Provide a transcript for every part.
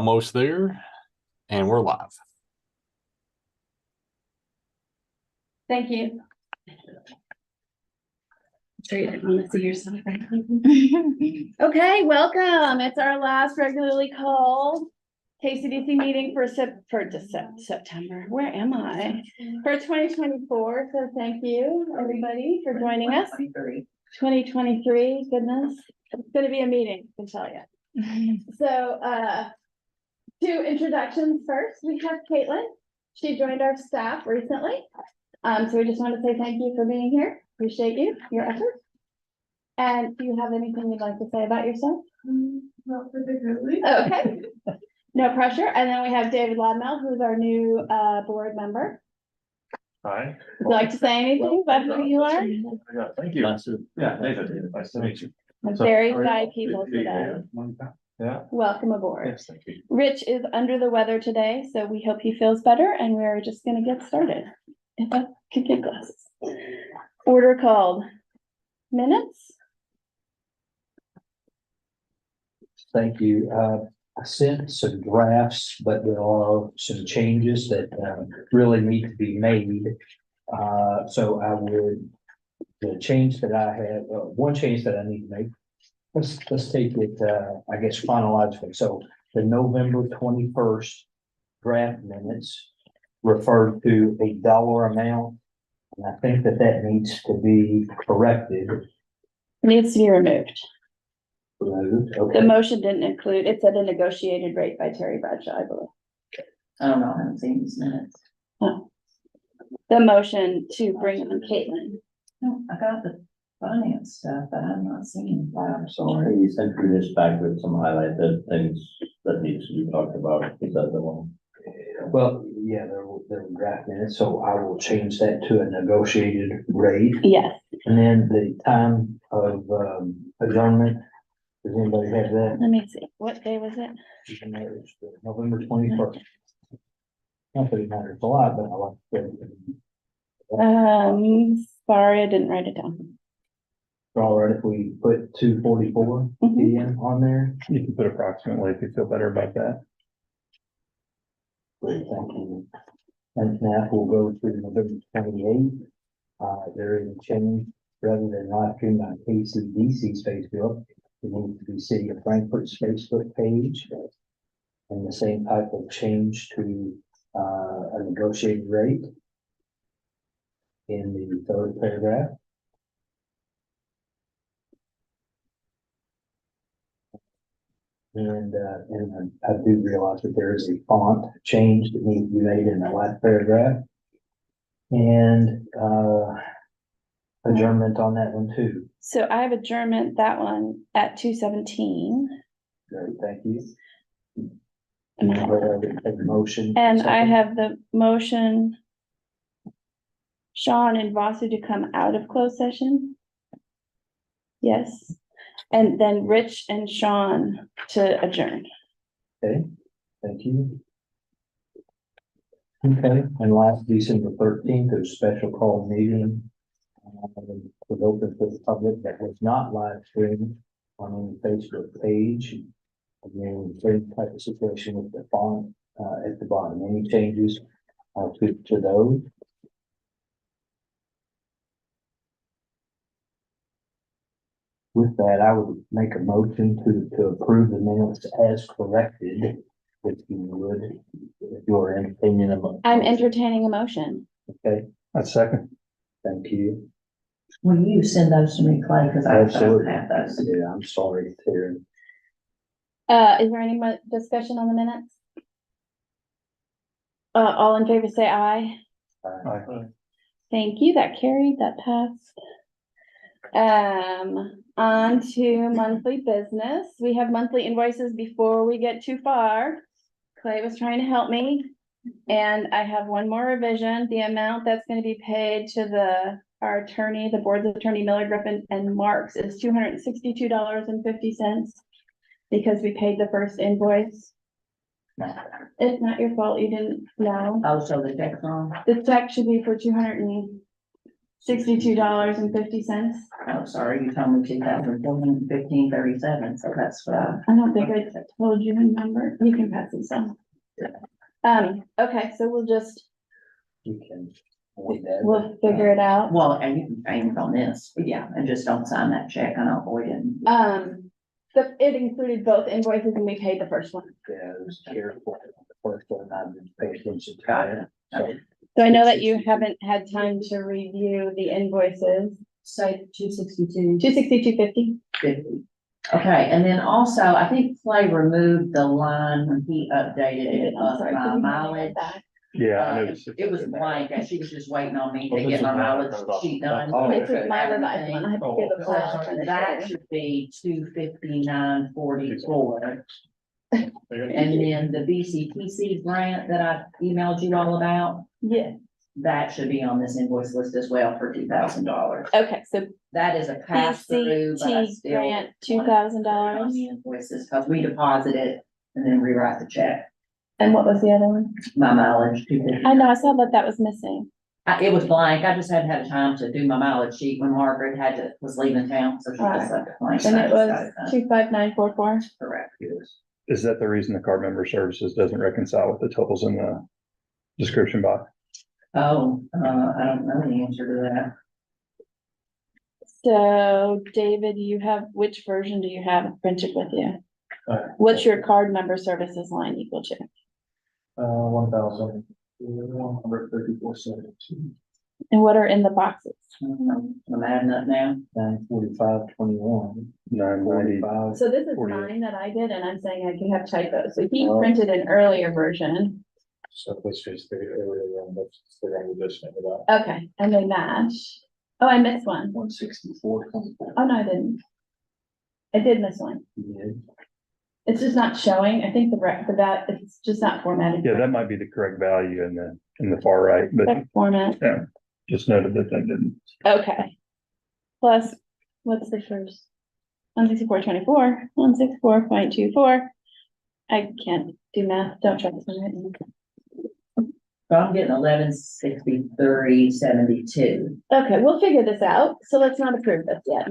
Almost there, and we're live. Thank you. Sure you didn't want to see yourself. Okay, welcome. It's our last regularly called KCDC meeting for September. Where am I? For 2024. So thank you, everybody, for joining us. 2023. Goodness, it's going to be a meeting, I can tell you. So, two introductions first. We have Caitlin. She joined our staff recently. So we just want to say thank you for being here. Appreciate you, your efforts. And do you have anything you'd like to say about yourself? Not particularly. Okay. No pressure. And then we have David Lodmell, who's our new board member. Hi. Would you like to say anything about who you are? Yeah, thank you. Yeah, David, nice to meet you. Very shy people today. Yeah. Welcome aboard. Yes, thank you. Rich is under the weather today, so we hope he feels better, and we're just gonna get started. If I could get glasses. Order called. Minutes? Thank you. I sent some drafts, but there are some changes that really need to be made. So I would, the change that I have, one change that I need to make, let's take it, I guess chronologically. So the November 21st draft minutes refer to a dollar amount. And I think that needs to be corrected. Needs to be removed. Okay. The motion didn't include, it said a negotiated rate by Terry Bradshaw, I believe. I don't know, I haven't seen these minutes. The motion to bring on Caitlin. No, I got the finance stuff, but I'm not seeing. I'm sorry, you sent through this back with some highlighted things that needs to be talked about. Is that the one? Well, yeah, there were draft minutes, so I will change that to a negotiated rate. Yes. And then the time of adjournment, does anybody have that? Let me see, what day was it? November 21st. Not that it matters a lot, but I like to. Sorry, I didn't write it down. All right, if we put 2:44 PM on there. You can put approximately if you feel better about that. Great, thank you. And now we'll go to November 28th. There is a change, rather than live stream on KCDC's Facebook, it needs to be City of Frankfort's Facebook page. And the same type of change to a negotiated rate in the third paragraph. And I do realize that there is a font change that needs to be made in the last paragraph. And adjournment on that one too. So I have adjournment, that one at 2:17. Great, thank you. And A motion. I have the motion. Sean and Vasu to come out of closed session. Yes. And then Rich and Sean to adjourn. Okay, thank you. Okay, and last December 13th, a special call meeting. Was open to the public that was not live streamed on the Facebook page. Again, same type of situation with the font at the bottom. Any changes to those? With that, I would make a motion to approve the minutes as corrected, if you would, if you're entertaining a motion. I'm entertaining a motion. Okay, A second. thank you. Will you send those to me, Clay, because I don't Absolutely. have those. Yeah, I'm sorry, Terry. Is there any more discussion on the minutes? All in favor, say aye. Thank you. That carried, that passed. On to monthly business. We have monthly invoices before we get too far. Clay was trying to help me. And I have one more revision. The amount that's going to be paid to our attorney, the board's attorney, Miller Griffin and Marks, is $262.50 because we paid the first invoice. It's not your fault. You didn't know. Oh, so the check's on. The check should be for $62.50. Oh, sorry, you told me 2,415.37, so that's what I. I don't think I told you the number. You can pass this on. Okay, so we'll just, You can. avoid that, we'll but, figure it out. Well, and you can pay it on this, but yeah, and just don't sign that check and I'll avoid it. It included both invoices and we paid the first one. Yeah, it was careful. The first one, I didn't pay attention to Got it. So, So I know that you haven't had time to review the invoices. Say 262. 262.50. 50. Okay, and then also, I think Clay removed the line when he updated it I'm of sorry, my can you mileage. back? Yeah, I Uh, noticed. It was blank, and she was just waiting on me Oh, to this get is my one I mileage wrote off. sheet done. Oh, This okay. is my revised one. I have to give a file So finish that later. should be 259.44. And then the BCTC grant that I emailed you all about, Yeah, that should be on this invoice list as well for $2,000. okay, so That is a pass through, but I BCT still. grant, on $2,000. the invoices, because we deposit it and then rewrite the check, And what was the other one? my mileage, I know, I saw that that was missing. It was blank, I just hadn't had time to do my mileage sheet when Margaret was leaving town, so she just left it blank. And I it just was got done. 25944. Correct, yes. Is that the reason the card member services doesn't reconcile with the totals in the description box? Oh, I don't know the answer to that. So David, which version do you have printed with you? What's your card member services line equal to? 1,134.72. And what are in the boxes? I'm adding up now. 945.21. 990. 45. So this is 48. mine that I did, and I'm saying I could have typos. So he printed an earlier version. So let's just figure it out, let's figure out what this thing about. Okay, and they match. Oh, I missed one. 164.24. Oh, no, I didn't. I did miss one. Yeah. It's just not showing. I think that it's just not formatted. Yeah, that might be the correct value in the far right, but Correct format. just noted that that didn't. Okay. Plus, what's the first? 164.24, 164.24. I can't do math. Don't try this one right now. So I'm getting 1163.72. Okay, we'll figure this out. So let's not approve this yet.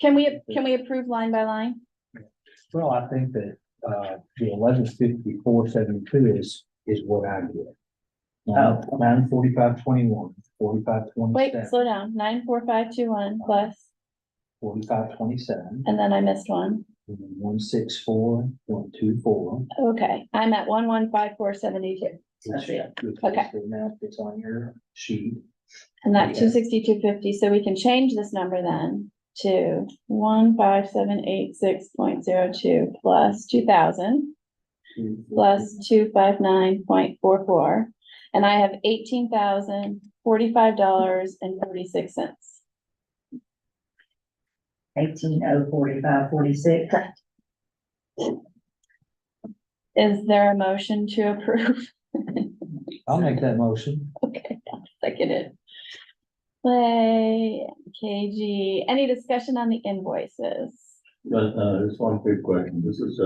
Can we approve line by line? Well, I think that, the 1154.72 is what I get. 945.21, 45.27. Wait, slow down. 94521 plus, 45.27, and then I missed one. 164.24. Okay, I'm at 115472. That's it. Okay. The math that's on your sheet. And that Okay. 262.50, so we can change this number then to 15786.02 plus 2000 plus 259.44. And I have $18,045.46. 18,045.46. Correct. Is there a motion to approve? I'll make that motion. Okay, I'll second it. Play, KG, any discussion on the invoices? Well, just one quick question. This is,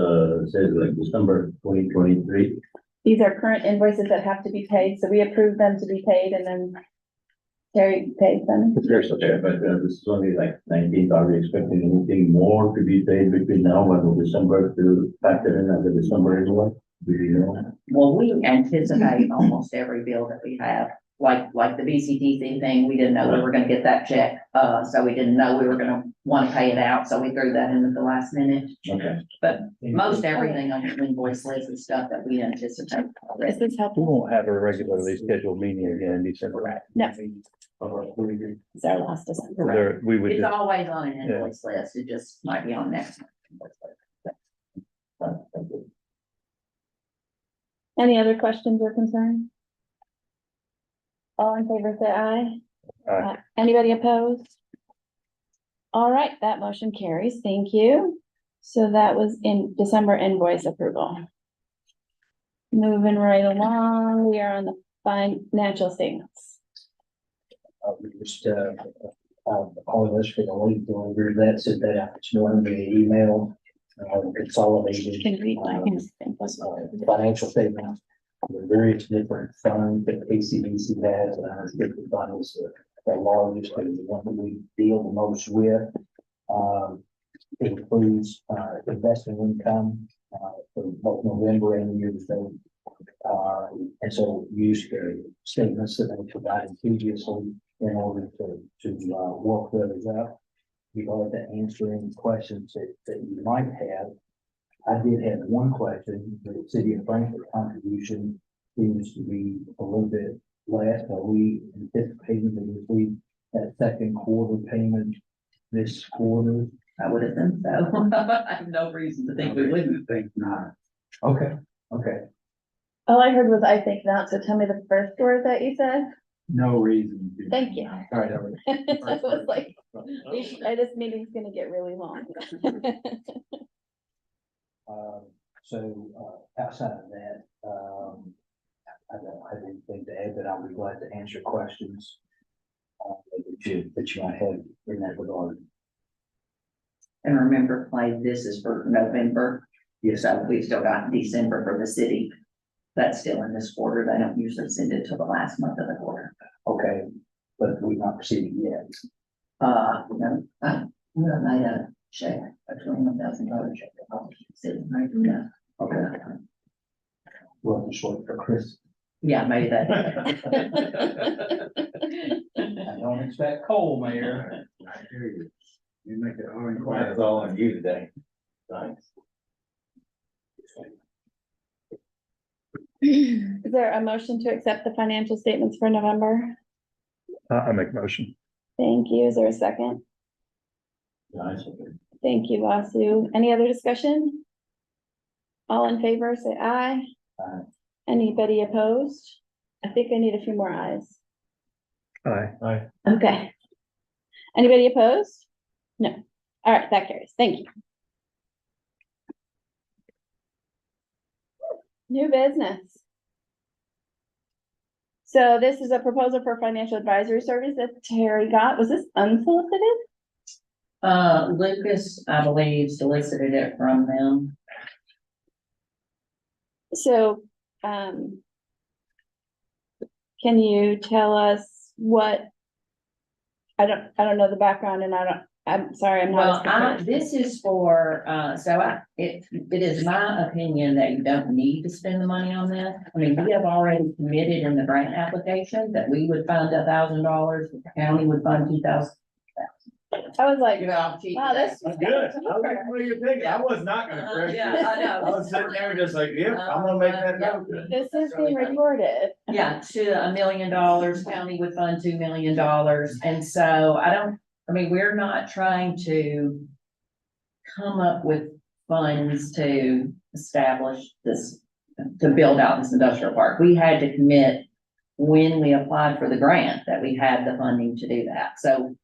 says like December 2023. These are current invoices that have to be paid, so we approve them to be paid and then Terry pays them. Okay, but this is only like 19th. Are we expecting anything more to be paid between now and December to factor in as a December invoice? Do you know? Well, we anticipate almost every bill that we have, like the BCTC thing, we didn't know we were gonna get that check. So we didn't know we were gonna want to pay it out, so we threw that in at the last minute. Okay. But most everything on the invoice list is stuff that we anticipate This already. is We helpful. won't have a regularly scheduled meeting again in December. No, it's our last December. There, we would It's just, always on an invoice list, it just might be on next month. Any other questions or concerns? All in favor, say aye. Aye. Anybody opposed? All right, that motion carries. Thank you. So that was in December invoice approval. Moving right along, we are on the financial statements. We just, apologize for the late delivery. That sent that out this morning via email, consolidated. Can read my financial statement the various different funds that KCDC has, and our restricted fund is the largest and the one that we deal the most with. It includes, investment income, for both November and year to date. And so use the statements that they provided previously in order to work those up. Be glad to answer any questions that you might have. I did have one question. The city of Frankfurt contribution seems to be a little bit less. Are we anticipating to receive that second quarter payment this quarter? I would have done so. I have no reason to think we wouldn't. Think not. Okay, okay. All I heard was I think not, so tell me the first word that you said. No reason. to. Thank you. All right, all right. I was like, this meeting's gonna get really long. Outside of that, I don't have anything to add, but I'll be glad to answer questions that you might have in that regard. And remember, Clay, this is for November. Yes, So we've still got December for the city. That's still in this quarter. They don't usually send it till the last month of the quarter. okay, but we've not received it yet. We made a check, a $21,000 check. Sitting right now. Okay. We'll just wait for Chris. Yeah, maybe that. I don't expect coal, Mayor. I hear you. You make it all quiet. It's all on you today. Thanks. Is there a motion to accept the financial statements for November? I make a motion. Thank you. Is there a second? Nice. Thank you, Vasu. Any other discussion? All in favor, say aye. Aye. Anybody opposed? I think I need a few more ayes. Aye. Okay. Anybody opposed? No. All right, that carries. Thank you. New business. So this is a proposal for financial advisory service that Terry got. Was this unsolicited? Lucas, I believe, solicited it from them. So, can you tell us what? I don't know the background and I'm sorry, I'm not. Well, this is for, it is my opinion that you don't need to spend the money on this. I mean, we have already committed in the grant application that we would fund $1,000, the county would fund 2,000. I was like, You know, I'm cheap. wow, this. That's good. I was like, what are you thinking? I was not gonna correct you. Yeah, I know. I was sitting there just like, yep, I'm gonna make that note. This is being recorded. Yeah, to $1 million, county would fund $2 million, and so I mean, we're not trying to come up with funds to establish this, to build out this industrial park. We had to commit when we applied for the grant that we had the funding to do that, so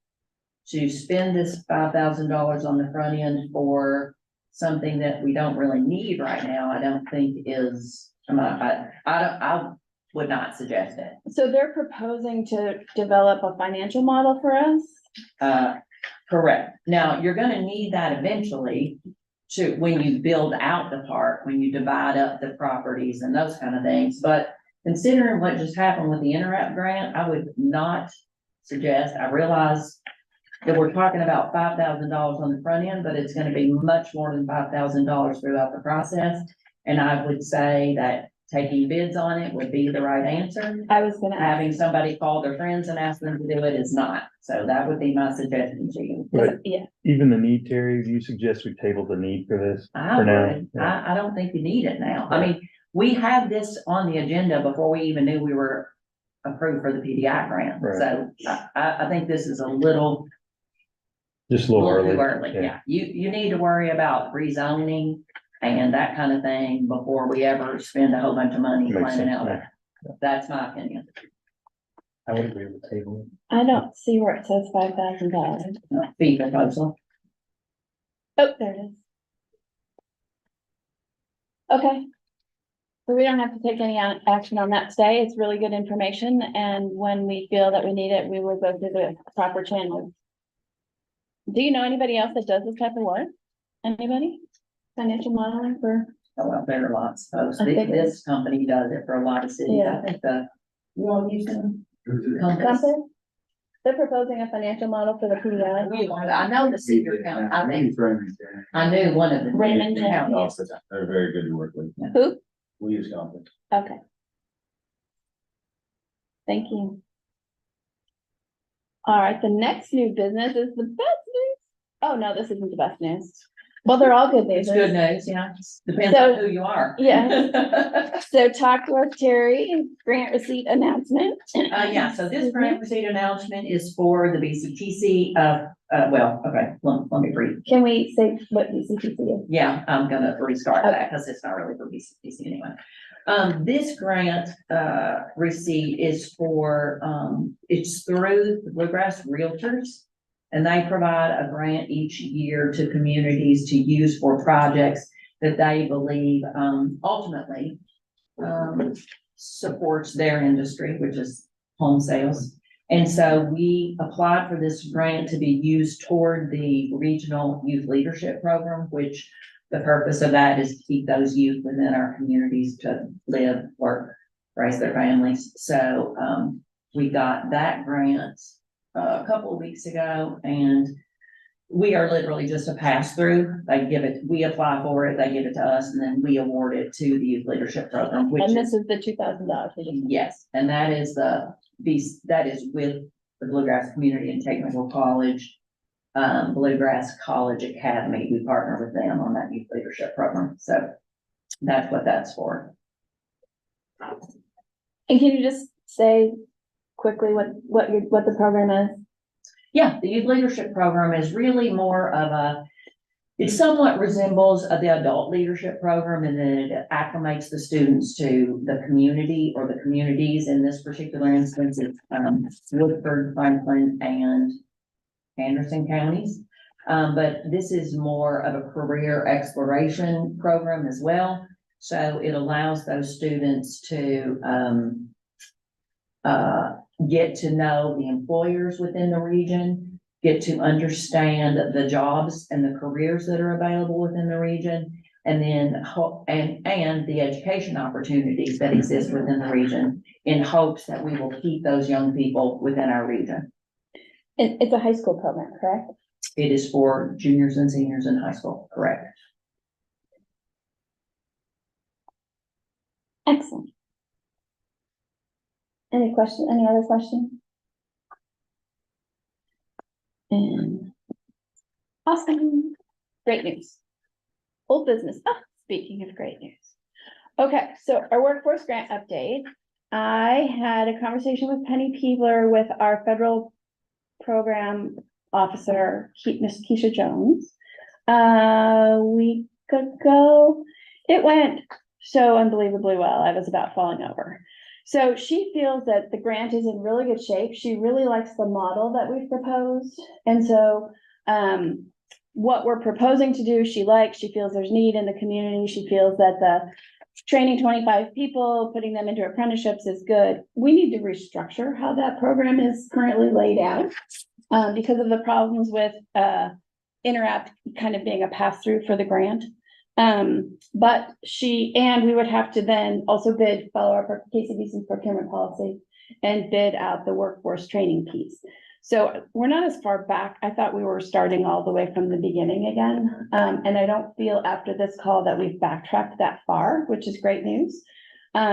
to spend this $5,000 on the front end for something that we don't really need right now, I don't think is, I would not suggest it. So they're proposing to develop a financial model for us? Correct. Now, you're gonna need that eventually to, when you build out the park, when you divide up the properties and those kind of things, but considering what just happened with the Interrupt grant, I would not suggest, I realize that we're talking about $5,000 on the front end, but it's gonna be much more than $5,000 throughout the process. And I would say that taking bids on it would be the right answer. I was gonna ask. Having somebody call their friends and ask them to do it is not. So that would be my suggestion to you. But Yeah, even the need, Terry, do you suggest we table the need for this? I For now, would, yeah. I don't think you need it now. I mean, we had this on the agenda before we even knew we were approved for the PDI grant. Right. So I think this is a little Just a little too early. early. Yeah, you need to worry about rezoning and that kind of thing before we ever spend a whole bunch of money Makes planning sense, out yeah. there. That's my opinion. I would agree with the table. I don't see where it says $5,000. Fee proposal. Oh, there it is. Okay. So we don't have to take any action on that today. It's really good information, and when we feel that we need it, we will go through the proper channels. Do you know anybody else that does this type of work? Anybody? Financial modeling for, Oh, well, there are lots of folks. I think- This company does it for a lot of cities. Yeah. I think you all use them? Compass? They're proposing a financial model for the PDI. I know the Cedar County, I think, I knew one of the. Raymond County. counties. They're very good to work with. Who? We use Compass. Okay. Thank you. All right, the next new business is the best news. Oh, no, this isn't the best news. Well, they're all good news. It's good news, yeah. Depends So- on who you are. Yeah. So talk with Terry, grant receipt announcement. Yeah, so this grant receipt announcement is for the BCTC, well, okay, let me read. Can we say what BCTC is? Yeah, I'm gonna restart that because it's not really for BCTC anyway. This grant, receipt is for, it's through the Bluegrass Realtors. And they provide a grant each year to communities to use for projects that they believe, ultimately, supports their industry, which is home sales. And so we applied for this grant to be used toward the Regional Youth Leadership Program, which the purpose of that is to keep those youth within our communities to live, work, raise their families. So, we got that grant a couple of weeks ago, and we are literally just a pass-through. They give it, we apply for it, they give it to us, and then we award it to the Youth Leadership Program, which And is, this is the $2,000. yes, and that is that is with the Bluegrass Community and Technical College, Bluegrass College Academy. We partner with them on that Youth Leadership Program, so that's what that's for. And can you just say quickly what the program is? Yeah, the Youth Leadership Program is really more of it somewhat resembles the Adult Leadership Program, and then it acclimates the students to the community or the communities. In this particular instance, it's Woodford, Franklin, and Anderson counties. But this is more of a career exploration program as well. So it allows those students to get to know the employers within the region, get to understand the jobs and the careers that are available within the region, and then and the education opportunities that exist within the region, in hopes that we will keep those young people within our region. It's a high school program, correct? It is for juniors and seniors in high school, correct? Excellent. Any other questions? And awesome, great news. Old business, speaking of great news. Okay, so our workforce grant update. I had a conversation with Penny Peebler with our federal program officer, Miss Keisha Jones. A week ago, it went so unbelievably well. I was about falling over. So she feels that the grant is in really good shape. She really likes the model that we've proposed. And so what we're proposing to do, she likes. She feels there's need in the community. She feels that the training 25 people, putting them into apprenticeships is good. We need to restructure how that program is currently laid out because of the problems with Interact kind of being a pass-through for the grant. But we would have to then also follow our KCDC procurement policy and bid out the workforce training piece. So we're not as far back. I thought we were starting all the way from the beginning again. And I don't feel after this call that we've backtracked that far, which is great news.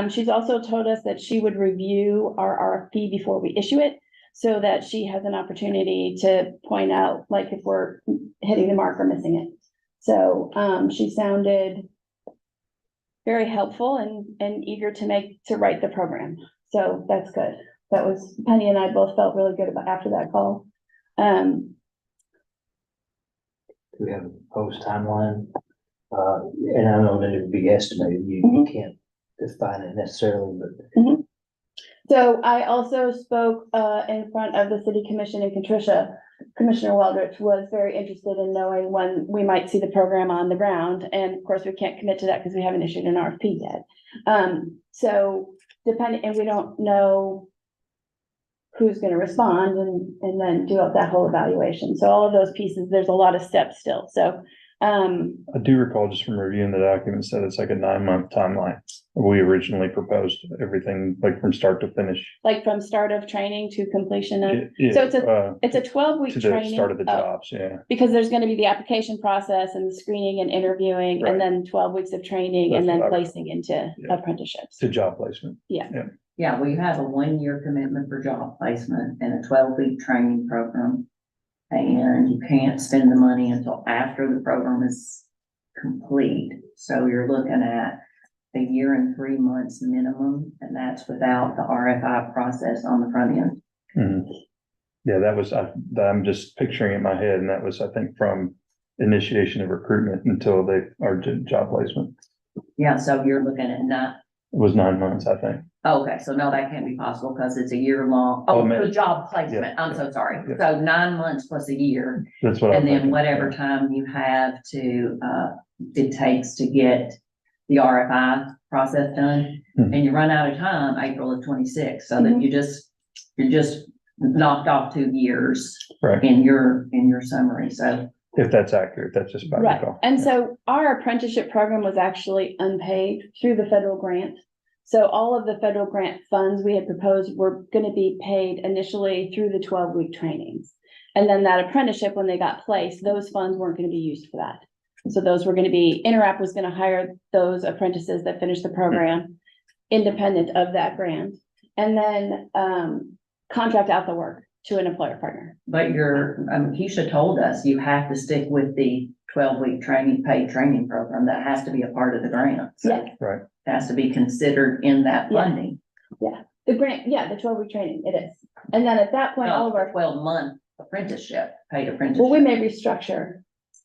She's also told us that she would review our RFP before we issue it, so that she has an opportunity to point out, like, if we're hitting the mark or missing it. So she sounded very helpful and eager to write the program. So that's good. That was, Penny and I both felt really good about after that call. Do we have a proposed timeline? And I know that it would be estimated, you can't define it necessarily, but. So I also spoke in front of the city commission, and Commissioner Weldrich was very interested in knowing when we might see the program on the ground. And of course, we can't commit to that because we haven't issued an RFP yet. So depending, and we don't know who's going to respond and then do up that whole evaluation. So all of those pieces, there's a lot of steps still. So I do recall just from reviewing the documents that it's like a 9-month timeline. We originally proposed everything like from start to finish. like from start of training to completion of, Yeah, so it's a, uh, it's a 12-week to the training. start of the Oh, jobs, yeah. because there's gonna be the application process and the screening and interviewing, Right. and then 12 weeks of training, That's and then what I- placing into Yeah. apprenticeships. To job placement. Yeah, we have a 1-year commitment for job placement and a 12-week training program. And you can't spend the money until after the program is complete. So you're looking at a year and 3 months minimum, and that's without the RFI process on the front end. Mhm. Yeah, that was, I'm just picturing it in my head, and that was, I think, from initiation of recruitment until they are job placement. Yeah, so you're looking at not, It was 9 months, I think. okay, so no, that can't be possible because it's a year long. Oh, Oh, man. the job placement, Yeah, I'm so sorry. yeah. So 9 months plus a year. That's what I'm And then thinking. whatever time you have to, it takes to get the RFI process done. Mhm. And you run out of time April of 26, so that Mhm. you're just knocked off 2 years Right, in your summary, so. if that's accurate, that's just about Right, recall. and so our apprenticeship program was actually unpaid through the federal grant. So all of the federal grant funds we had proposed were gonna be paid initially through the 12-week trainings. And then that apprenticeship, when they got placed, those funds weren't gonna be used for that. So those were gonna be, Interap was gonna hire those apprentices that finished the program, independent of that grant. And then, contract out the work to an employer partner. But Keisha told us you have to stick with the 12-week paid training program. That has to be a part of the grant. So Yeah. Right. it has to be considered in that Yeah. funding. The grant, yeah, the 12-week training, it is. And then at that point, all of our, 12-month apprenticeship, paid well, we apprenticeship. may restructure.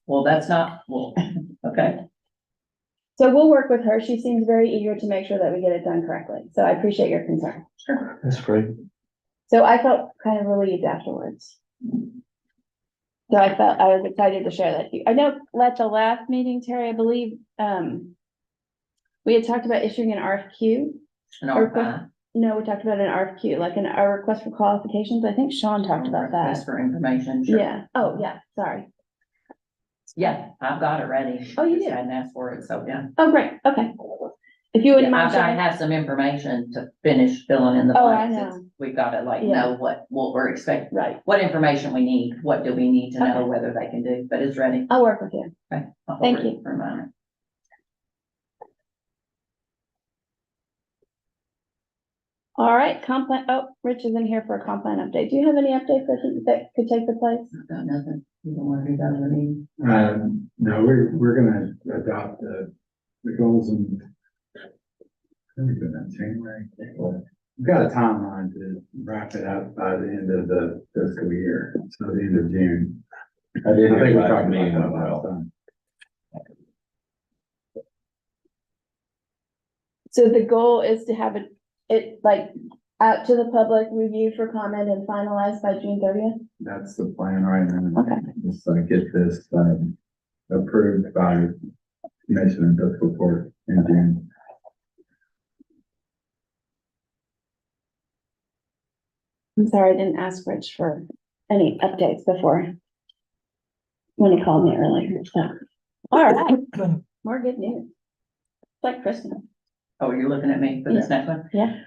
Well, that's not, well, okay. So we'll work with her. She seems very eager to make sure that we get it done correctly. So I appreciate your concern. Sure. That's great. So I felt kind of relieved afterwards. So I was excited to share that. with you. I know at the last meeting, Terry, I believe, we had talked about issuing an RFQ. An Or RFI. No, we talked about an RFQ, like a request for qualifications. I think Sean talked about Request that. for information. Sure. Yeah. Oh, yeah, sorry. Yeah, I've got it ready. Oh, you Just do? hadn't asked for it, so yeah. Oh, great. Okay. If you wouldn't Yeah, mind I've got to sharing. have some information to finish filling in the Oh, I blanks. know. It's- We've got to like Yeah. know what we're expecting, Right. what information we need, what do we need to know, Okay. whether they can do, but it's ready. I'll work with you. Okay, I'll Thank forward it you. For a moment. All right, comp plan, oh, Rich is in here for a comp plan update. Do you have any updates that could take the place? I've got nothing. You don't want to do that with me? No, we're gonna adopt the goals in. When we do that, January? We've got a timeline to wrap it up by the end of the fiscal year, so the end of June. I did I think we hear talked about about me that as last well. time. So the goal is to have it like out to the public, review for comment and finalized by June 30th? That's the plan right now. Okay. Just get this, approved by commission and fiscal court in June. I'm sorry, I didn't ask Rich for any updates before. When he called me earlier, so. All right, more good news. It's like Christmas. Oh, you're looking at me for this next one? Yeah.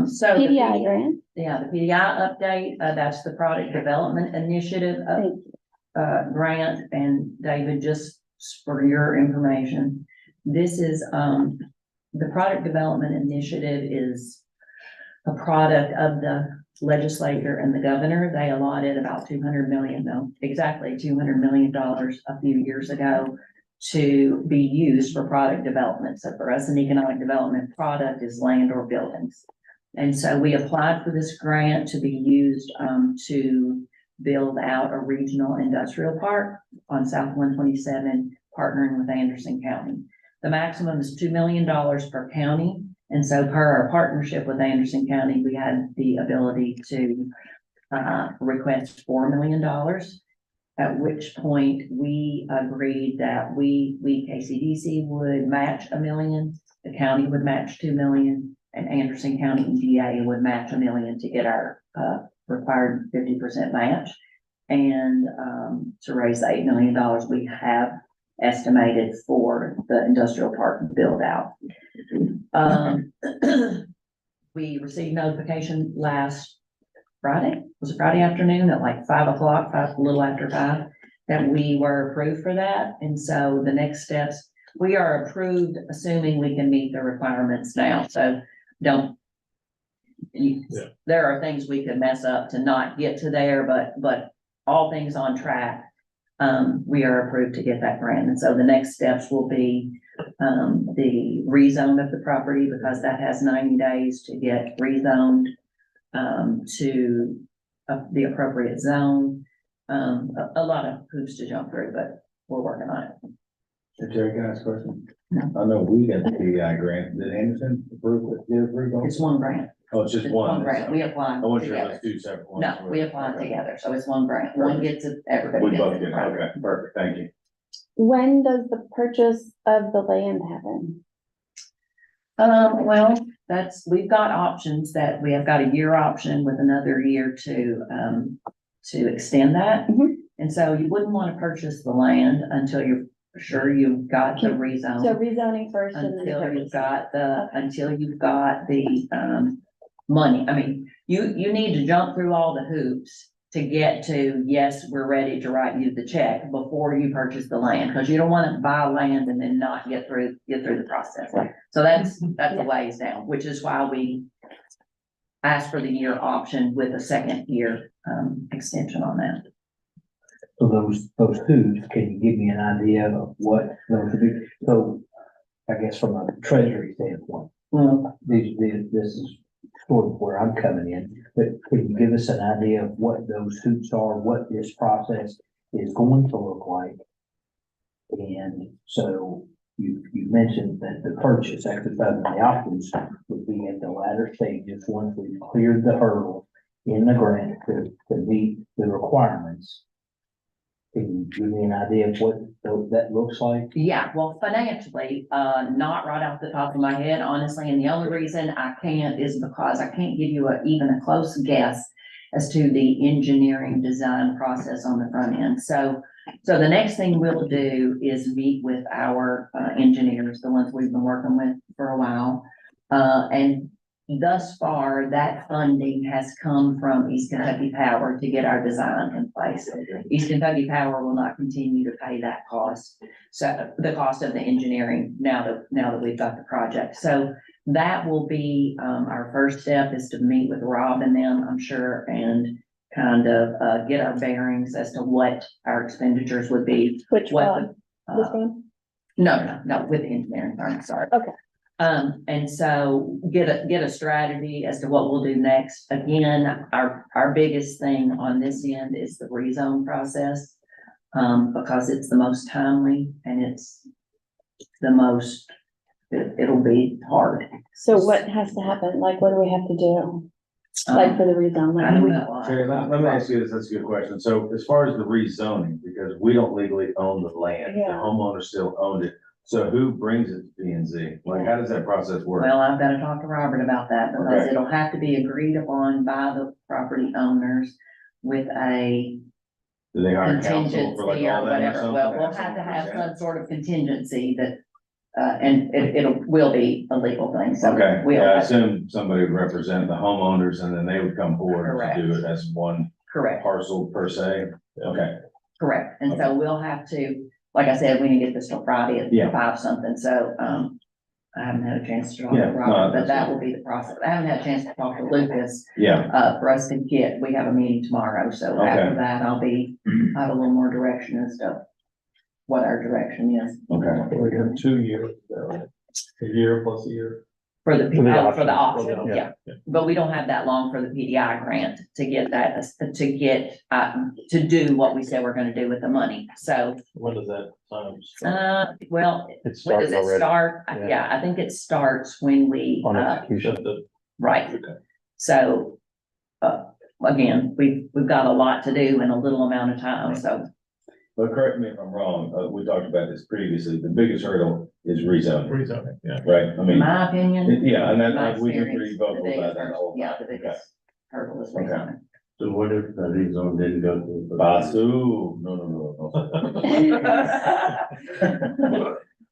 So. the PDI grant, Yeah, the PDI update, that's the Product Development Initiative, thank you. grant, and David, just for your information, this is, the Product Development Initiative is a product of the legislature and the governor. They allotted about 200 million, no, exactly $200 million a few years ago to be used for product development. So for us, an economic development product is land or buildings. And so we applied for this grant to be used to build out a regional industrial park on South 127, partnering with Anderson County. The maximum is $2 million per county. And so per our partnership with Anderson County, we had the ability to request $4 million. At which point we agreed that we KCDC would match $1 million, the county would match $2 million, and Anderson County EDA would match $1 million to get our required 50% match. And to raise the $8 million, we have estimated for the industrial park build out. We received notification last Friday, was it Friday afternoon at like 5 o'clock, a little after 5, that we were approved for that. And so the next steps, we are approved, assuming we can meet the requirements now. So there are things we could mess up to not get to there, but all things on track. We are approved to get that grant. And so the next steps will be the rezone of the property, because that has 90 days to get rezoned to the appropriate zone. A lot of hoops to jump through, but we're working on it. Jerry, can I ask a question? I know we got the PEI grant. Did Anderson approve it? Did it approve it? It's one grant. Oh, it's just It's one. grant. We applied I wasn't sure if together. it's two separate ones. No, we applied Okay. together. So it's one grant. One gets it, everybody We gets both it. get it. Okay, perfect. Thank you. When does the purchase of the land happen? Well, we've got options that we have got a year option with another year to extend that. Mhm. And so you wouldn't want to purchase the land until you're sure you've got the So rezone. rezoning first and then the Until you've got the money. I mean, you need to jump through all the hoops to get to, yes, we're ready to write you the check before you purchase the land, because you don't want to buy land and then not get through the process. So that's a ways down, which is why we asked for the year option with a second year extension on that. So those hoops, can you give me an idea of what those would be? So I guess from a treasury standpoint, this is sort of where I'm coming in, but could you give us an idea of what those hoops are, what this process is going to look like? And so you mentioned that the purchase, exercising the options, would be at the latter stages once we've cleared the hurdle in the grant to meet the requirements. Can you give me an idea of what that looks like? Yeah, well, financially, not right off the top of my head, honestly, and the only reason I can't is because I can't give you even a close guess as to the engineering design process on the front end. So the next thing we'll do is meet with our engineers, the ones we've been working with for a while. And thus far, that funding has come from East Kentucky Power to get our design in place. East Kentucky Power will not continue to pay that cost. So the cost of the engineering now that we've got the project. So that will be our first step, is to meet with Rob and them, I'm sure, and kind of get our bearings as to what our expenditures would be. Which What one? This the, one? no, with the engineering firm, sorry. Okay. And so get a strategy as to what we'll do next. Again, our biggest thing on this end is the rezone process. Because it's the most timely and it's the most, it'll be hard. So what has to happen? Like, what do we have to do? Like for the rezone? I don't Like, know. Jerry, let me ask you this, that's a good question. So as far as the rezoning, because we don't legally own the land, the Yeah. homeowner still owned it. So who brings it to P and Z? Like, how does that process work? Well, I've got to talk to Robert about that, because Okay. it'll have to be agreed upon by the property owners with a Do they hire counsel contingency for like or all that or whatever. something? Well, we'll have to have some sort of contingency that, and it will be a legal thing, so. Okay, we'll yeah, I have- assume somebody would represent the homeowners and then they would come forward to do it as one Correct. parcel per se. Okay, Correct, and so we'll have to, like I said, we need to get this till Friday Yeah. at 5 something, so, I haven't had a chance to talk Yeah, to no, Robert, but that's that fine. will be the process. I haven't had a chance to talk to Lucas, yeah, for us to get, we have a meeting tomorrow, so Okay. after that, I have a little more direction as to what our direction is. okay. We're doing 2 years, a year plus a year. For the, For the for the option. option, Yeah. yeah, but we don't have that long for the PDI grant to get that, to do what we said we're gonna do with the money, so, When does that start? well, It when does started it already start? Yeah. Yeah, I think it starts when we, on execution. right, Okay. so, again, we've got a lot to do in a little amount of time, so, But correct me if I'm wrong, we talked about this previously, the biggest hurdle is rezoning, Rezoning, yeah. right? I in mean, my opinion. yeah, and my that, we've been experience, pretty vocal the about biggest that hurdle- whole Yeah, time. the Okay. biggest hurdle is Okay. rezoning. So what if the rezone didn't go through? Basu. No.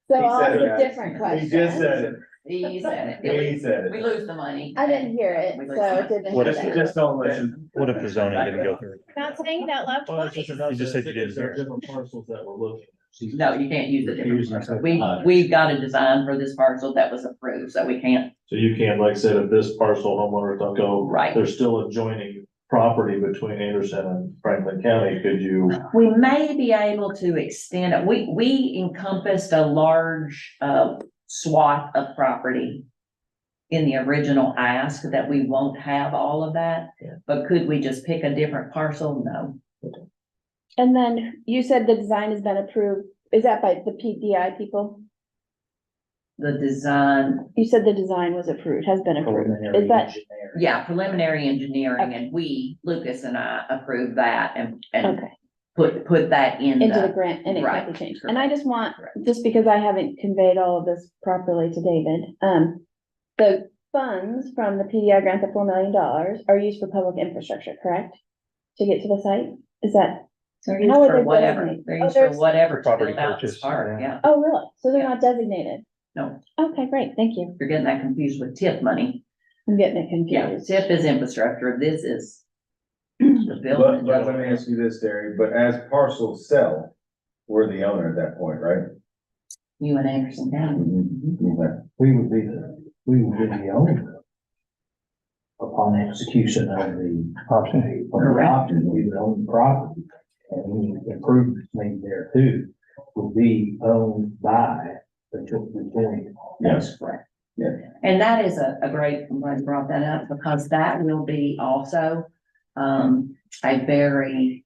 So He I'll said ask it, a guys. different question. He just said it. He said He it. said We it. lose the money. I didn't hear it, We lose so the it didn't. What hit if that. Just don't listen. What if the zoning didn't go through? Not saying it out loud twice. You just said you didn't hear it. Different parcels that we're looking. No, you can't use the different parcel. We've got a design for this parcel that was approved, so we can't. So you can't, like I said, if this parcel homeowner don't go. Right. There's still adjoining property between Anderson and Franklin County, could you? We may be able to extend it. We encompassed a large, swath of property in the original ask that we won't have all of that, but could we just pick a different parcel? No. And then you said the design has been approved. Is that by the PDI people? The design, You said the design was approved, has been approved. Preliminary Is that, engineering. yeah, preliminary engineering, and Lucas and I approved that and okay, put that in into the the, grant and it right, can't be changed. And I just want, correct. just because I haven't conveyed all of this properly to David, the funds from the PDI grant, the $4 million are used for public infrastructure, correct? To get to the site? Is that, they're How used are for they whatever, designated? they're Oh, used for there's- whatever to Property build out this purchase, park, yeah. yeah. oh, really? So they're Yeah. not designated? No, Okay, great, thank you. you're getting that confused with TIP money. I'm getting it Yeah, confused. TIP is infrastructure, this is the building. But let me ask you this, Terry, but as parcels sell, we're the owner at that point, right? You and Anderson County. Okay. We would be the owner upon execution of the Option. option, we would own the property. And any improvements made there too will be owned by the joint. That's correct. Yeah. And that is a great, I'm glad you brought that up, because that will be also, a very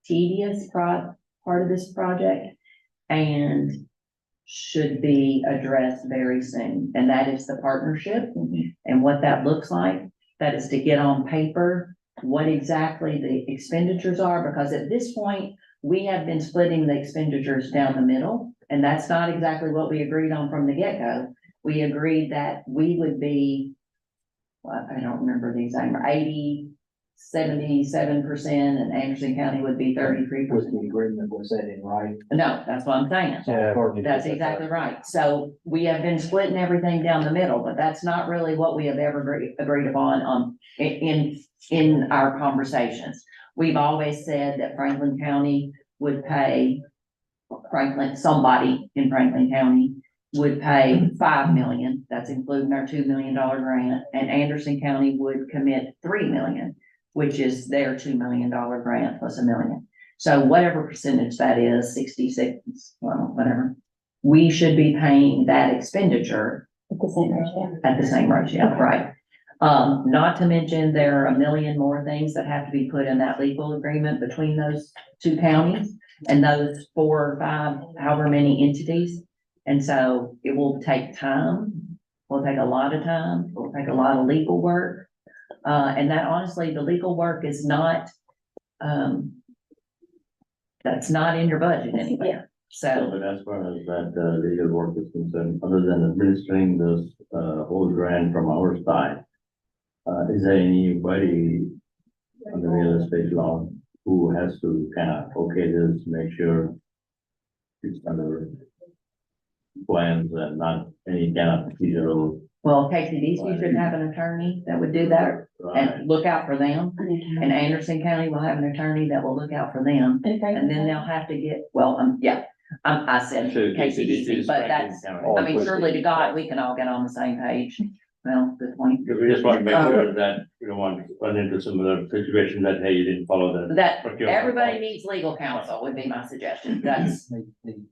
tedious part of this project. And should be addressed very soon, and that is the partnership and what that looks like. That is to get on paper what exactly the expenditures are, because at this point, we have been splitting the expenditures down the middle, and that's not exactly what we agreed on from the get-go. We agreed that we would be, well, I don't remember the exact, 77%, and Anderson County would be 33%. Was the agreement, was that in writing? No, that's what I'm saying. Yeah. That's exactly right. So we have been splitting everything down the middle, but that's not really what we have ever agreed upon in our conversations. We've always said that Franklin County would pay, somebody in Franklin County would pay $5 million. That's including our $2 million grant, and Anderson County would commit $3 million, which is their $2 million grant plus $1 million. So whatever percentage that is, 66, well, whatever, we should be paying that expenditure At the same ratio. at the same ratio, right? Not to mention, there are $1 million more things that have to be put in that legal agreement between those two counties and those 4 or 5, however many entities. And so it will take time, will take a lot of time, will take a lot of legal work. And that honestly, the legal work is not, that's not in your budget anywhere. So, So, but as far as that, legal work is concerned, other than administering this, whole grant from our side, is there anybody on the real estate law who has to kind of okay this, make sure it's under plans and not any kind of procedural, well, KCDC should have an attorney that would do that right? and look out for them. And Anderson County will have an attorney that will look out for them. And then they'll have to get, well, yeah, I said So KCDC, but that's, I mean, surely to God, we can all get on the same page. Well, good point. We just want to make sure that we don't want to run into some other situation that, hey, you didn't follow the. That, procurement everybody policy. needs legal counsel would be my suggestion. That's, The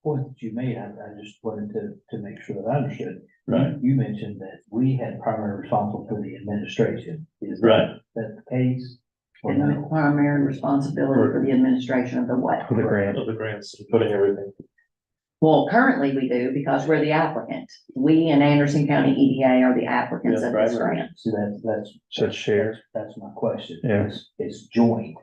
point that you made, I just wanted to make sure that I understood. Right. You mentioned that we had primary responsible for the administration. Is Right. that the case? Or and the no? primary responsibility for the administration of the what? For the grant. Of the grants, putting everything. Well, currently we do, because we're the applicant. We and Anderson County EDA are the applicants Yeah, of this primary. grant. So that's. So it's shared. That's my question. Yeah. It's joint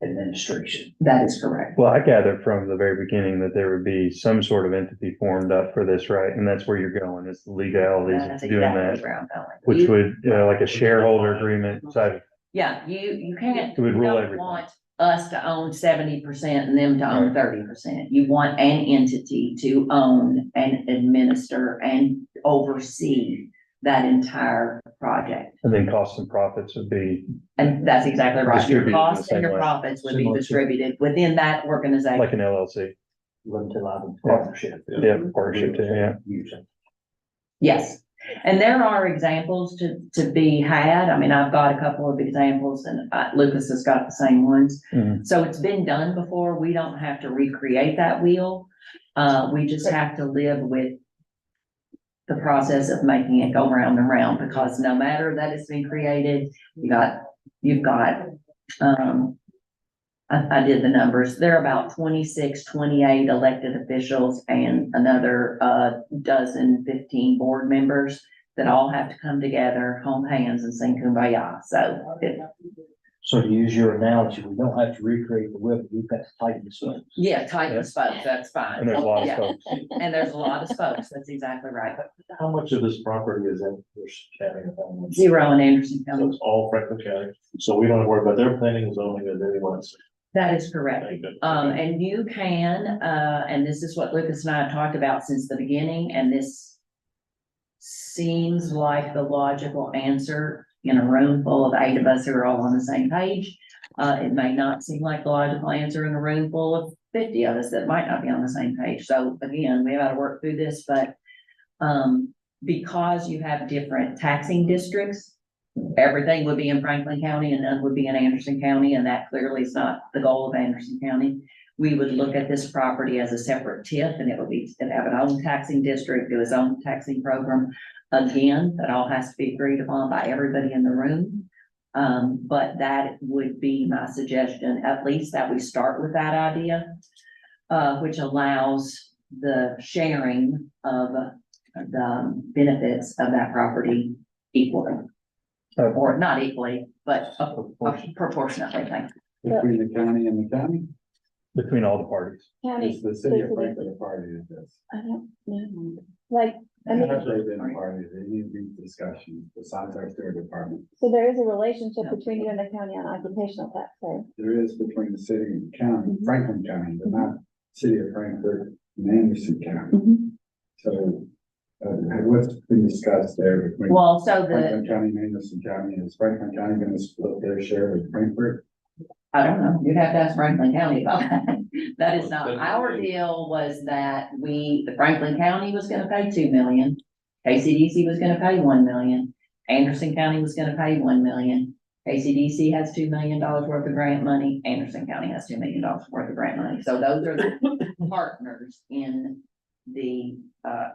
administration. That is correct. Well, I gathered from the very beginning that there would be some sort of entity formed up for this, right? And that's where you're going, is the legalities That's of doing exactly that, where I'm going. which would, like a shareholder agreement type. Yeah, you can't, It would you rule don't everything. want us to own 70% and them to own 30%. You want an entity to own and administer and oversee that entire project. And then costs and profits would be And that's exactly right. Your Distributed in the costs and same your way. profits would be Similar to- distributed within that organization. like an LLC. Limited liability partnership. Yeah, partnership too, yeah. Using. Yes, and there are examples to be had. I mean, I've got a couple of examples and Lucas has got the same ones. Mhm. So it's been done before. We don't have to recreate that wheel. We just have to live with the process of making it go round and round, because no matter that it's been created, you've got, I did the numbers. There are about 26, 28 elected officials and another, dozen, 15 board members that all have to come together, hold hands and sing Kumbaya. So to use your analogy, we don't have to recreate the wheel, we've got to tighten the spokes. Yeah, tighten the spokes, that's fine. And there's a lot of Yeah, folks. and there's a lot of spokes. That's exactly right. How much of this property is in Anderson County? Zero in Anderson So County. it's all Franklin County, so we don't have to worry about their planning and zoning as anyone's. That is correct. Very good. And you can, and this is what Lucas and I have talked about since the beginning, and this seems like the logical answer in a room full of 8 of us who are all on the same page. It may not seem like the logical answer in a room full of 50 of us that might not be on the same page. So again, we have got to work through this, but because you have different taxing districts, everything would be in Franklin County and none would be in Anderson County, and that clearly is not the goal of Anderson County. We would look at this property as a separate TIF, and it would be, it'd have its own taxing district, do its own taxing program. Again, that all has to be agreed upon by everybody in the room. But that would be my suggestion, at least that we start with that idea, which allows the sharing of the benefits of that property equally. Or not equally, but proportionately, thank you. Between the county and the county, Between all the parties. County, is the city of Franklin a party to this? I don't know, like, I mean, Have they been a party to any of these discussions besides our sewer department? so there is a relationship between you and the county on occupational tax, right? There is between the city and the county, Franklin County, but not city of Frankfurt and Anderson County. So, what's been discussed there between Well, so Franklin County and Anderson County? Is Franklin County gonna split their share with Frankfurt? I don't know, you'd have to ask Franklin County about that. That is not, our deal was that the Franklin County was gonna pay 2 million. KCDC was gonna pay 1 million. Anderson County was gonna pay 1 million. KCDC has $2 million worth of grant money. Anderson County has $2 million worth of grant money. So those are the partners in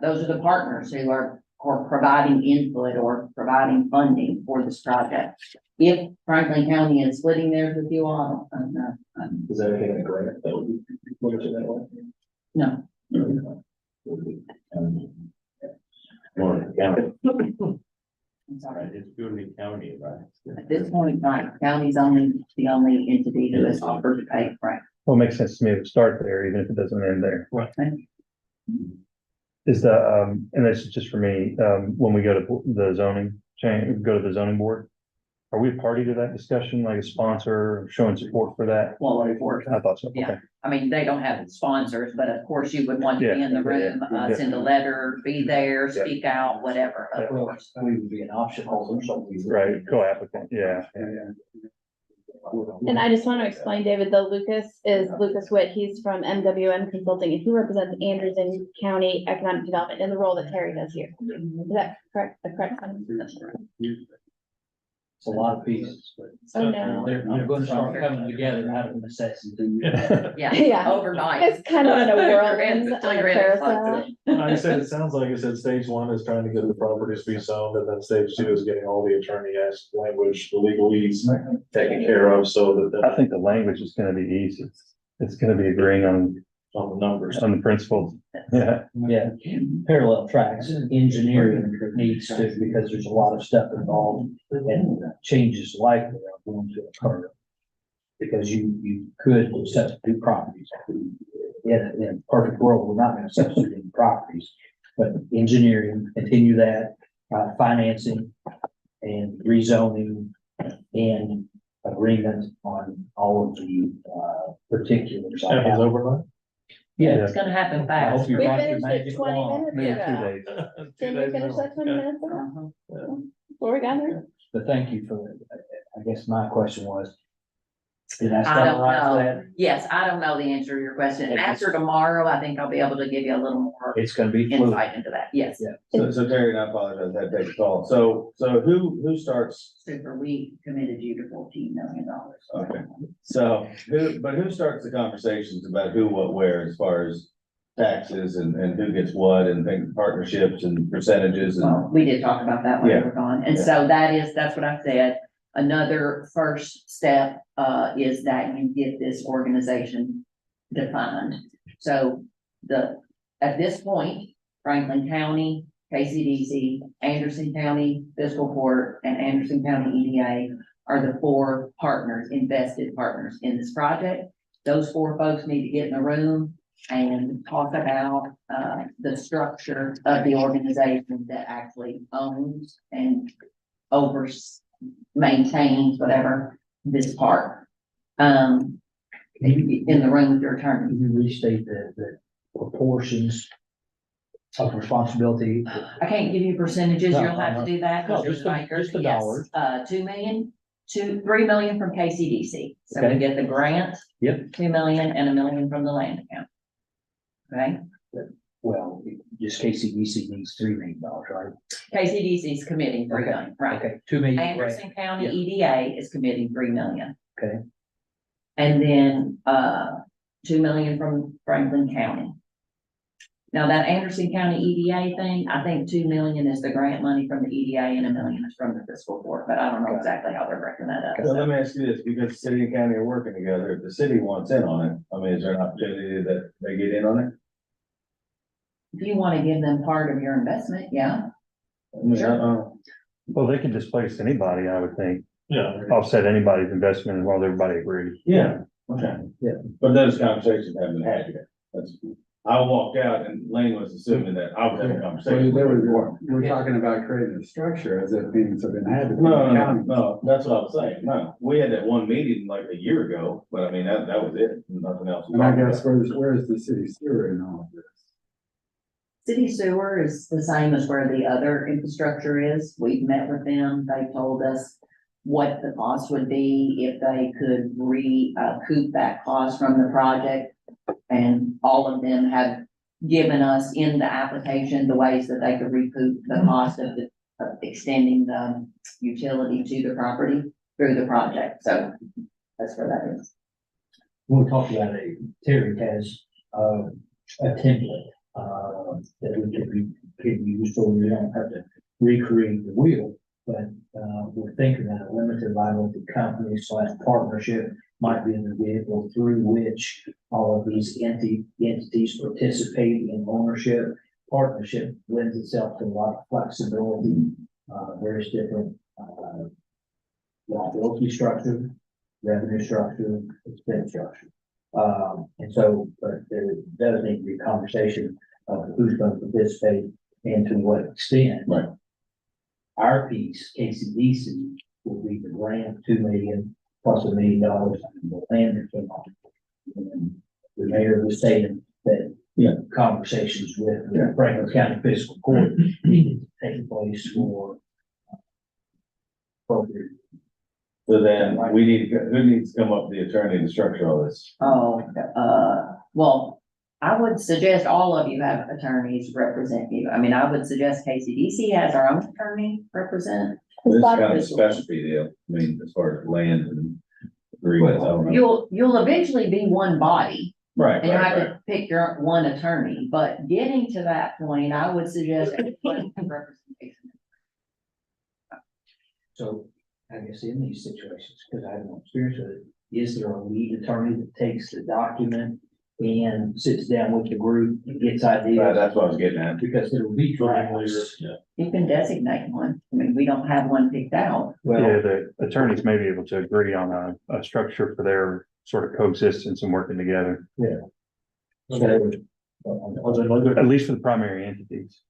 those are the partners who are providing input or providing funding for this project. If Franklin County is splitting theirs with you all, I don't know. Is there anything in the grant that would be looked at that way? No. More county. I'm sorry. It's purely county, right? At this point, right, county's the only entity that is offered to pay, right? Well, it makes sense to me to start there, even if it doesn't end there. Right. Is the, and this is just for me, when we go to the zoning change, go to the zoning board, are we a party to that discussion, like a sponsor showing support for that? Well, of course, I thought so, Yeah. okay. I mean, they don't have sponsors, but of course you would want to be in the room, Yeah. send a letter, be there, Yeah. speak out, whatever, of Well, course. we would be an option holder, so we. Right, co-applicant, yeah. And I just want to explain, David, though Lucas is Lucas Witt, he's from MWM Consulting, and he represents Anderson County Economic Development in the role that Terry does here. Is that correct? The correct sentence? It's a lot of pieces, but Oh, no. they're going to start coming together out of necessity. Yeah, Yeah. overnight. It's kind of in a whirlwind It's on a really carousel. I said, it sounds like stage 1 is trying to get the properties be zoned, and then stage 2 is getting all the attorney-asked language, the legalese taken care of, so that I think the language is gonna be easy. It's gonna be agreeing on on the numbers. the principles. Yeah, Yeah, parallel tracks, engineering needs to, because there's a lot of stuff involved and changes likely are going to occur. Because you could substitute properties. In a perfect world, we're not gonna substitute any properties, but engineering, continue that, financing and rezoning and agreement on all of the, particulars. on Happens how- overnight. Yeah. It's gonna happen I fast. hope you We brought your finished it magic 20 wand. minutes Maybe 2 ago. days. Didn't we finish that 20 minutes ago? Uh-huh. Before we got here? But thank you for, I guess my question was, did I I don't summarize know. that? Yes, I don't know the answer to your question. After tomorrow, I think I'll be able to give you a little more It's gonna be fluid. insight into that. Yes. Yeah. So Terry, and I apologize, that takes a call. So who starts? Super, we committed you to $14 million. Okay. So who starts the conversations about who, what, where, as far as taxes and who gets what and things, partnerships and percentages and? Well, we did talk about that when we Yeah. were gone. And Yeah. so that's what I said. Another first step, is that you get this organization defined. So at this point, Franklin County, KCDC, Anderson County Fiscal Court, and Anderson County EDA are the 4 partners, invested partners in this project. Those 4 folks need to get in a room and talk about, the structure of the organization that actually owns and maintains whatever this part. In the room with your attorney. Can you restate the proportions of responsibility? I can't give you percentages, No, you'll have to do that. no, because you're just the- banker. just the Yes. dollars. 2 million, 3 million from KCDC. So we Okay. get the grant. Yep. 2 million and $1 million from the land account. Okay, Well, just KCDC needs $3 million, right? KCDC is committing 3 million, right? Okay, 2 million. right. Anderson County Yeah. EDA is committing 3 million. Okay. And then, 2 million from Franklin County. Now, that Anderson County EDA thing, I think 2 million is the grant money from the EDA and $1 million is from the fiscal court, but I don't know exactly how they're breaking that up. So let me ask you this, because the city and county are working together, if the city wants in on it, I mean, is there an opportunity that they get in on it? If you want to give them part of your investment, yeah. I mean, Well, they can displace anybody, I would think, Yeah. offset anybody's investment as long as everybody agrees. Yeah, okay. Yeah. But those conversations haven't been had yet. That's, I walked out and Lane was assuming that I was having a So conversation. we're talking about creating a structure as if things have been had. No, that's what I was saying. No, we had that one meeting like a year ago, but I mean, that was it. Nothing else. And I guess where's the city sewer in all of this? City sewer is the same as where the other infrastructure is. We've met with them. They told us what the cost would be if they could recoup that cost from the project. And all of them have given us in the application the ways that they could recoup the cost of extending the utility to the property through the project. So that's where that is. We'll talk about it. Terry has, a template, that could use, so we don't have to recreate the wheel. But, we're thinking that a limited liability company / partnership might be in the vehicle through which all of these entities participate in ownership. Partnership lends itself to a lot of flexibility, various different, liability structure, revenue structure, expense structure. And so, but there does need to be a conversation of who's going to participate and to what extent. Right. Our piece, KCDC, will be the grant, 2 million plus $1 million in the land that came on. And the mayor was saying that, conversations with the Franklin County Fiscal Court needed to take place for appropriate. So then we need to, who needs to come up with the attorney to structure all this? Oh, well, I would suggest all of you have attorneys represent you. I mean, I would suggest KCDC has our own attorney represent. This is kind of a specialty deal, I mean, as far as land and agreements, I don't know. You'll eventually be one body Right, and you have right, to pick your one attorney, but getting to that point, I would suggest everyone have representation. So I guess in these situations, because I have no experience with it, is there a lead attorney that takes the document and sits down with the group and gets ideas? That's what I was getting at. Because there will be drafts. Yeah. You can designate one. I mean, we don't have one picked out. Yeah, Well, the attorneys may be able to agree on a structure for their sort of coexistence and working together, at least for the primary entities.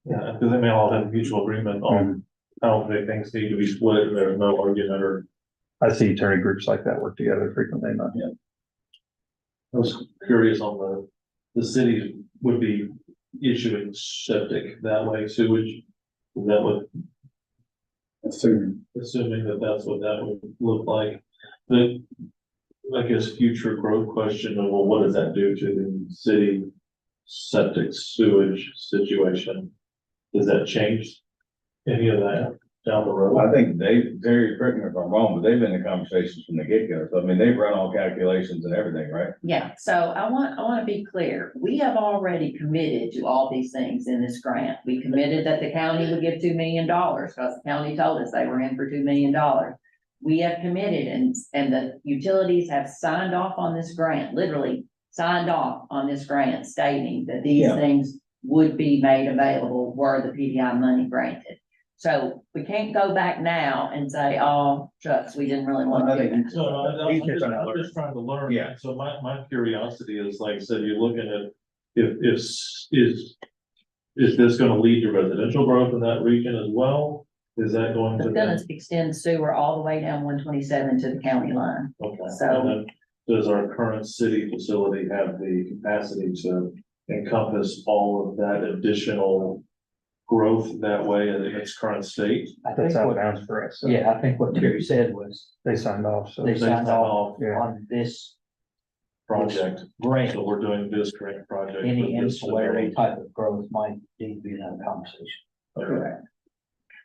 Yeah, because they may all have mutual agreement on how big things need to be split, there's no argument or I see attorney groups like that work together frequently, not yet. I was curious on the city would be issuing septic that way, sewage. Is that what, assuming that that's what that would look like? But I guess future growth question of, well, what does that do to the city septic sewage situation? Does that change any of that down the road? I think Terry, correct me if I'm wrong, but they've been in conversations from the get-go. So I mean, they've run all calculations and everything, right? Yeah, so I want to be clear. We have already committed to all these things in this grant. We committed that the county would give $2 million because the county told us they were in for $2 million. We have committed and the utilities have signed off on this grant, literally signed off on this grant stating that these Yeah. things would be made available were the PDI money granted. So we can't go back now and say, oh, shucks, we didn't really want to do that. So I'm just trying to learn. Yeah. So my curiosity is, like I said, you're looking at, is this gonna lead to residential growth in that region as well? Is that going It's to? gonna extend sewer all the way down 127 to the county line. Okay, So- and then does our current city facility have the capacity to encompass all of that additional growth that way in its current state? I think That's out of what, bounds for us. So yeah, I think what Terry said was they signed off, so. they signed off Yeah. on this Project, grant. so we're doing this grant project. Any for this ancillary facility. type of growth might need to be another conversation. Okay.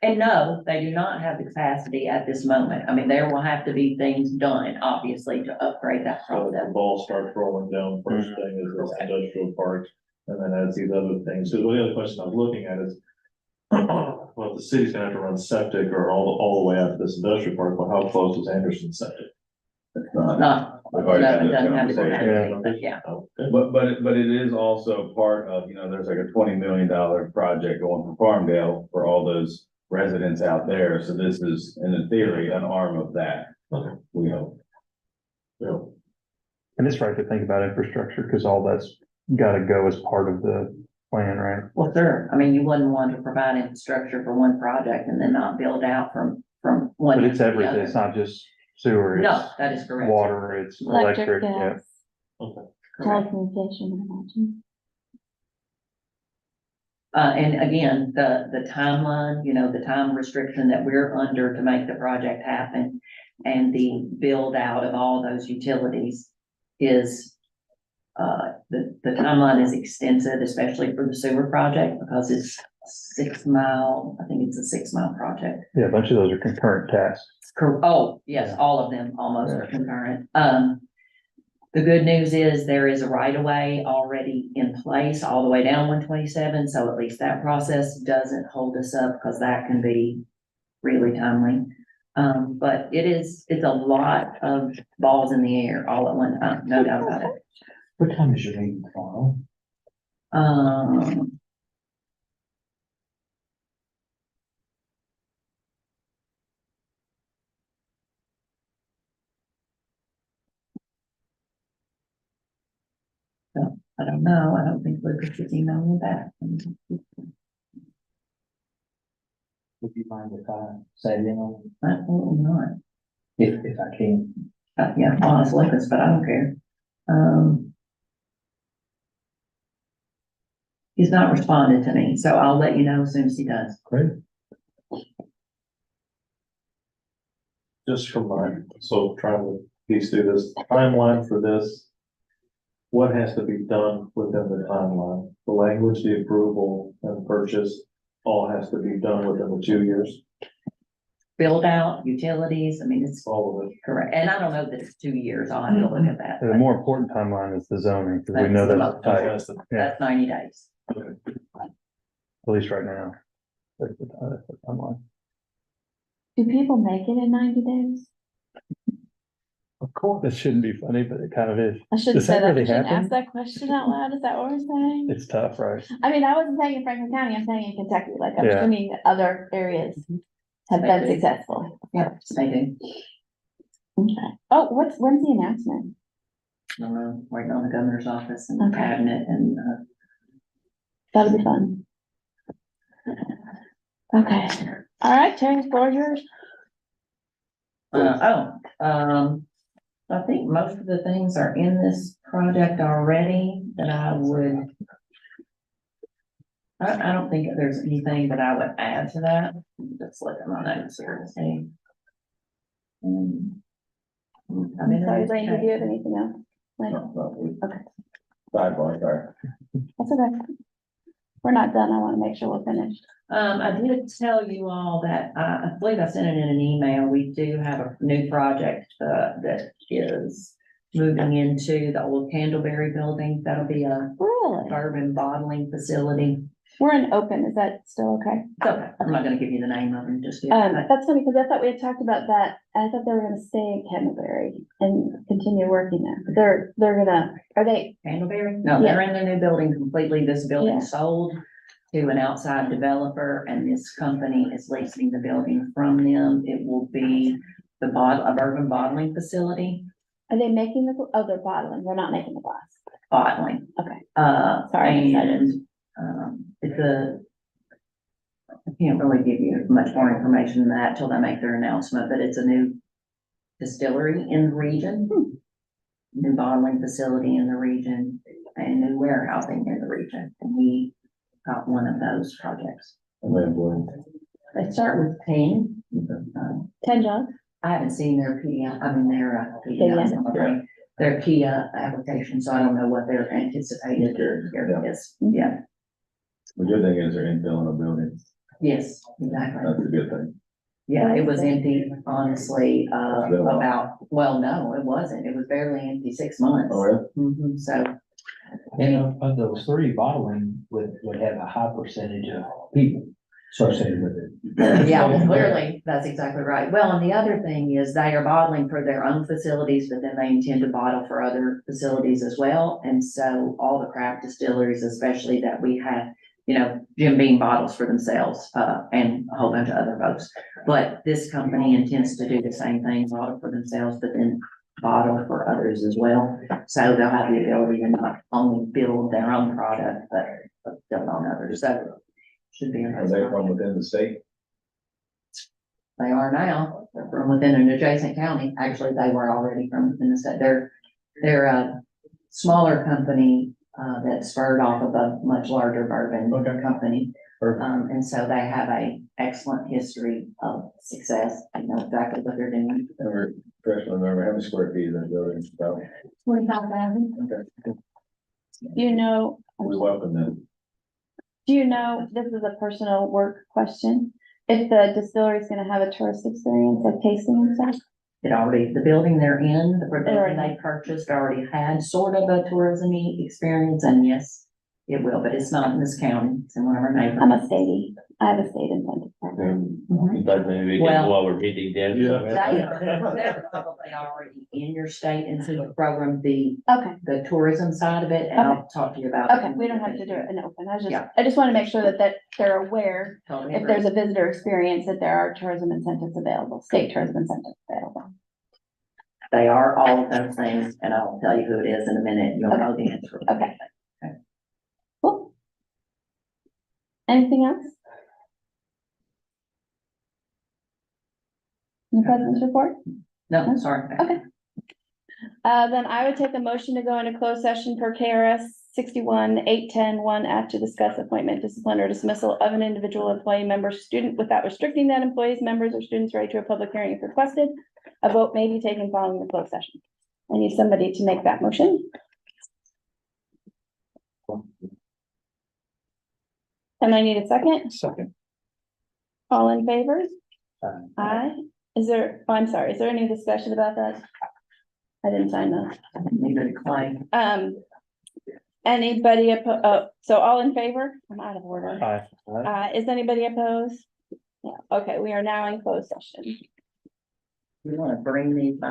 And no, they do not have the capacity at this moment. I mean, there will have to be things done, obviously, to upgrade that So the process. ball starts rolling down, first thing is this industrial park, and then as these other things, so the other question I was looking at is. Well, the city's gonna have to run septic or all the way out to this industrial park, well, how close is Anderson septic? It's not. Not, We've already had no, it that doesn't have the conversation. capacity, but yeah. Okay. But it is also part of, there's like a $20 million project going from Farmdale for all those residents out there. So this is, in theory, an arm of that. Okay. We hope. Yeah. And it's right to think about infrastructure, because all that's gotta go as part of the plan, right? Well, sure. I mean, you wouldn't want to provide infrastructure for one project and then not build out from one. But end it's to the everything, other. it's not just sewer, No, it's that is correct. water, it's Electric, electric, yeah. gas, Okay. Correct. telecommunication, I imagine. And again, the timeline, the time restriction that we're under to make the project happen and the build out of all those utilities is, the timeline is extensive, especially for the sewer project, because it's 6 mile, I think it's a 6 mile project. Yeah, a bunch of those are concurrent tasks. Oh, yes, Yeah. all of them almost are Yeah. concurrent. The good news is there is a right of way already in place all the way down 127, so at least that process doesn't hold us up because that can be really timely. But it's a lot of balls in the air all at one time, no doubt about it. What time is your meeting tomorrow? Um, so, I don't know. I don't think Lucas is emailing me back. Would you mind if I say in on, Absolutely not. if I can? Yeah, well, it's Lucas, but I don't care. He's not responded to me, so I'll let you know as soon as he does. Great. Just from so trying to piece through this timeline for this. What has to be done within the timeline? The language, the approval and purchase, all has to be done within the 2 years, Build out, utilities, I mean, it's all of it. correct, and I don't know that it's 2 years, I'll have to look at that. The but more important timeline is the zoning, because we That's know the that's most- tight, That's the- That's 90 days. at least right now. That's the timeline. Do people make it in 90 days? Of course. That shouldn't be funny, but it kind of is. I shouldn't Does say that that, I really shouldn't happen? ask that question out loud, is that what we're saying? It's tough, right? I mean, I wasn't saying in Franklin County, I'm saying in Kentucky, like, I'm Yeah. assuming that other areas have been Okay. successful. Yeah, they do. Okay. Oh, when's the announcement? I don't know, waiting on the governor's office and the Okay. cabinet and, That'll be fun. Okay, all right, Terry, floor is yours. I think most of the things are in this project already that I would. I don't think that there's anything that I would add to that. Just look at my notes here and see. I'm sorry, Lane, did you have anything else? Lane? Okay. Sidebar, sorry. That's okay. We're not done. I want to make sure we're finished. I did tell you all that, I believe I sent it in an email. We do have a new project, that is moving into the old Candleberry building. That'll be a Really? bourbon bottling facility. We're in open. Is that still okay? So I'm not gonna give you the name of them just yet. but That's funny because I thought we had talked about that. I thought they were gonna stay in Canterbury and continue working there. They're gonna, are they? Candleberry? No, they're in their new building completely. This building Yeah. sold to an outside developer, and this company is leasing the building from them. It will be a bourbon bottling facility, Are they making the, oh, they're bottling. They're not making the glass. bottling. Okay. Sorry, Sorry. and, I can't really give you much more information than that till they make their announcement, but it's a new distillery in the region. New bottling facility in the region and new warehousing in the region. And we got one of those projects. They start with 10. 10 jobs? I haven't seen their their Kia application, so I don't know what their anticipated here is. Yeah, The good thing is they're infilling a building. yes, exactly. That's a good thing. Yeah, it was empty, honestly, been a while. no, it wasn't. It was barely empty 6 months. Oh, really? Mhm, so, And of those three, bottling would have a high percentage of people associated with it. yeah, well, clearly, that's exactly right. Well, and the other thing is they are bottling for their own facilities, but then they intend to bottle for other facilities as well. And so all the craft distilleries, especially that we have, Jim Beam bottles for themselves, and a whole bunch of other folks. But this company intends to do the same thing, bottle for themselves, but then bottle for others as well. So they'll have the ability to not only build their own product, but build on others. So should be. Are they from within the state? They are now. They're from within an adjacent county. Actually, they were already from within the state. They're a smaller company, that spurred off of a much larger bourbon company. Perfect. And so they have a excellent history of success. I know exactly what they're doing. Never, freshman, remember how many square feet is that building? So, 25,000. okay. You know, We welcome them. do you know, this is a personal work question, if the distillery is gonna have a tourist experience like tasting and stuff? The building they're in, the building they purchased already had sort of a tourism-y experience, and yes, it will, but it's not in this county. It's in one of our neighbors. I'm a statey. I have a state incentive program. Mhm. But maybe we can Well- go over meeting then. They're probably already in your state incentive program, the Okay, tourism side of it, and I'll talk to you about. okay, we don't have to do it in open. Yeah. I just wanna make sure that they're aware, Totally if agree. there's a visitor experience, that there are tourism incentives available, state tourism incentives available. They are all of those things, and I'll tell you who it is in a minute. You'll know the answer. Okay. Cool. Anything else? Any president's report? No, sorry. Okay. Then I would take a motion to go into closed session per KRS 61-810-1F to discuss appointment, discipline, or dismissal of an individual employee, member, student without restricting that employee's, members, or students' right to a public hearing if requested. A vote may be taken following the closed session. I need somebody to make that motion. And I need a second. Second. All in favor? Aye. Aye. Is there, oh, I'm sorry, is there any discussion about that? I didn't sign that. Neither did Clay. Anybody so all in favor? I'm out of order. Aye. Is anybody opposed? Yeah, okay, we are now in closed session. You want to bring these by